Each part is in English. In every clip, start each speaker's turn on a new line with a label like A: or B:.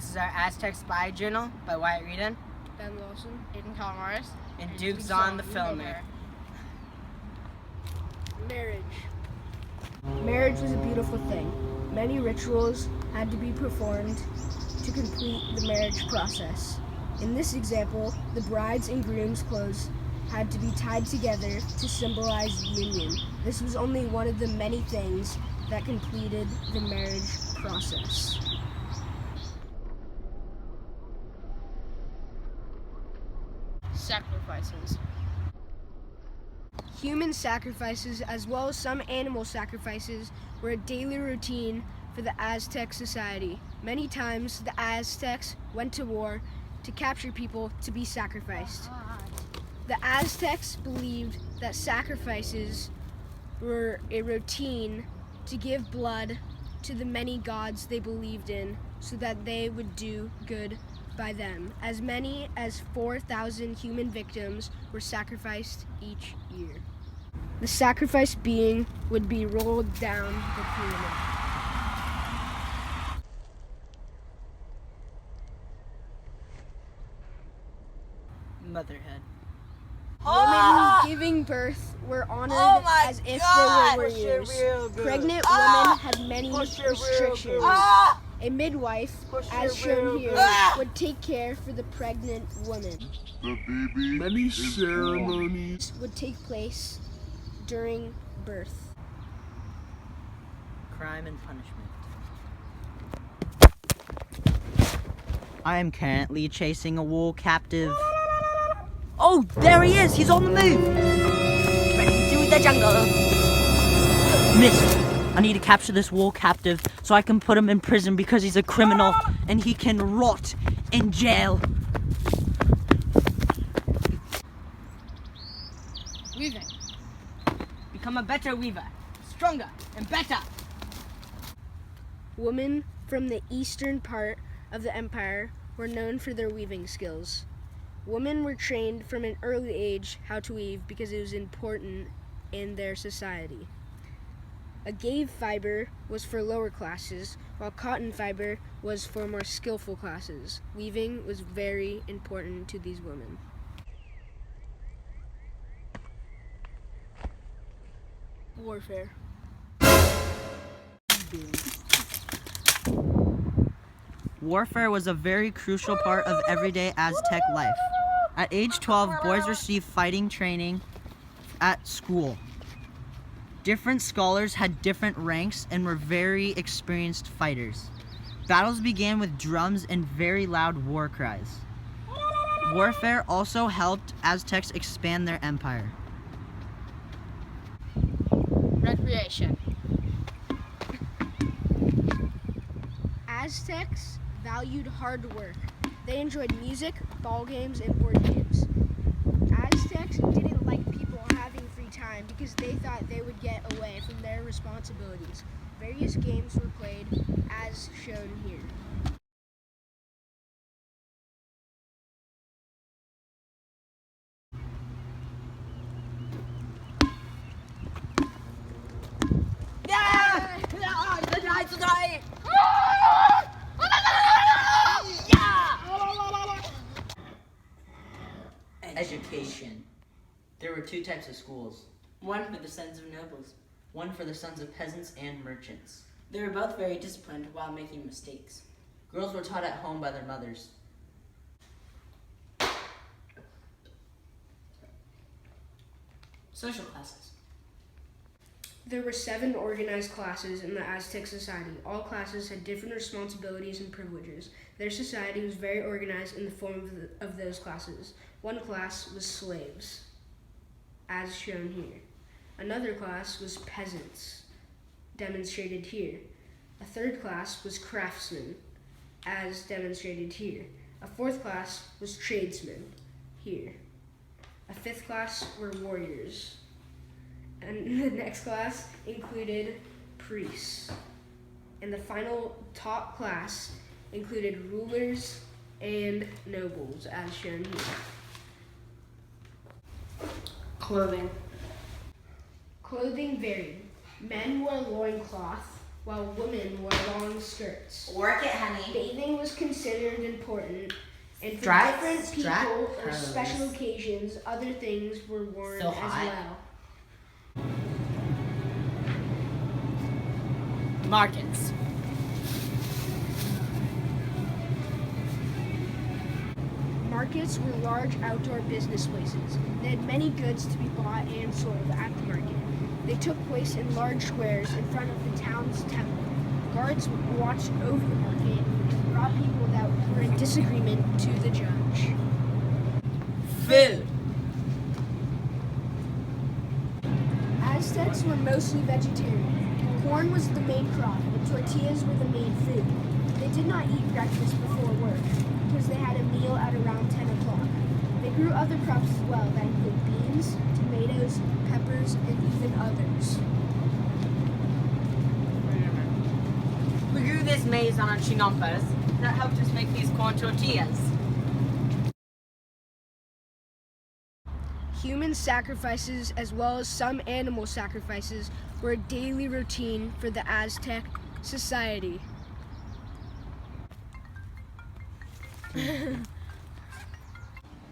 A: This is our Aztec Spy Journal by Wyatt, Rieden,
B: Lawson,
C: Aidan, Kalamaras,
A: and Duke's on the filmer.
B: Marriage. Marriage was a beautiful thing. Many rituals had to be performed to complete the marriage process. In this example, the bride's and groom's clothes had to be tied together to symbolize union. This was only one of the many things that completed the marriage process.
C: sacrifices.
B: Human sacrifices, as well as some animal sacrifices, were a daily routine for the Aztec society. Many times, the Aztecs went to war to capture people to be sacrificed. The Aztecs believed that sacrifices were a routine to give blood to the many gods they believed in so that they would do good by them. As many as 4,000 human victims were sacrificed each year. The sacrificed being would be rolled down the pyramid.
A: Motherhood.
B: Women giving birth were honored as if they were warriors. Pregnant women had many restrictions. A midwife, as shown here, would take care for the pregnant woman.
D: The baby. Many ceremonies
B: would take place during birth.
A: Crime and punishment. I am currently chasing a war captive. Oh, there he is! He's on the move! Running through the jungle. Missed. I need to capture this war captive so I can put him in prison because he's a criminal and he can rot in jail.
C: Weaving.
A: Become a better weaver. Stronger and better.
B: Women from the eastern part of the empire were known for their weaving skills. Women were trained from an early age how to weave because it was important in their society. Agave fiber was for lower classes, while cotton fiber was for more skillful classes. Weaving was very important to these women. Warfare.
A: Warfare was a very crucial part of everyday Aztec life. At age 12, boys received fighting training at school. Different scholars had different ranks and were very experienced fighters. Battles began with drums and very loud war cries. Warfare also helped Aztecs expand their empire.
C: Recreation.
B: Aztecs valued hard work. They enjoyed music, ball games, and board games. Aztecs didn't like people having free time because they thought they would get away from their responsibilities. Various games were played as shown here.
A: Education. There were two types of schools. One for the sons of nobles, one for the sons of peasants and merchants. They were both very disciplined while making mistakes. Girls were taught at home by their mothers. Social classes.
B: There were 7 organized classes in the Aztec society. All classes had different responsibilities and privileges. Their society was very organized in the form of those classes. One class was slaves, as shown here. Another class was peasants, demonstrated here. A third class was craftsmen, as demonstrated here. A fourth class was tradesmen, here. A fifth class were warriors. And the next class included priests. And the final top class included rulers and nobles, as shown here.
C: Clothing.
B: Clothing varied. Men wore loincloth, while women wore long skirts.
A: Work it, honey.
B: Bathing was considered important, and for
A: Strut,
B: different
A: strut
B: people or
A: pose.
B: special occasions, other things were worn
A: So
B: as
A: hot.
B: well.
C: Markets.
B: Markets were large outdoor business places. They had many goods to be bought and sold at the market. They took place in large squares in front of the town's temple. Guards watched over the market and brought people that were in disagreement to the judge.
A: Food.
B: Aztecs were mostly vegetarian. Corn was the main crop, and tortillas were the main food. They did not eat breakfast before work because they had a meal at around 10 o'clock. They grew other crops as well that include beans, tomatoes, peppers, and even others.
C: We grew this maize on our chinampas that helped us make these corn tortillas.
B: Human sacrifices, as well as some animal sacrifices, were a daily routine for the Aztec society.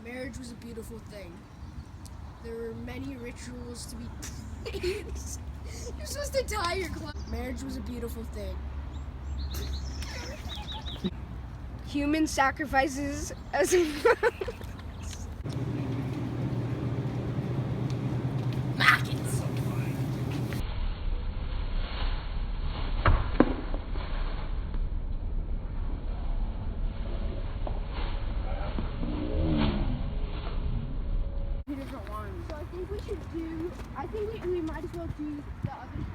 B: Marriage was a beautiful thing. There were many rituals to be. You're supposed to tie your clothes. Marriage was a beautiful thing. Human sacrifices as
C: Markets.
B: So I think we might as well do the other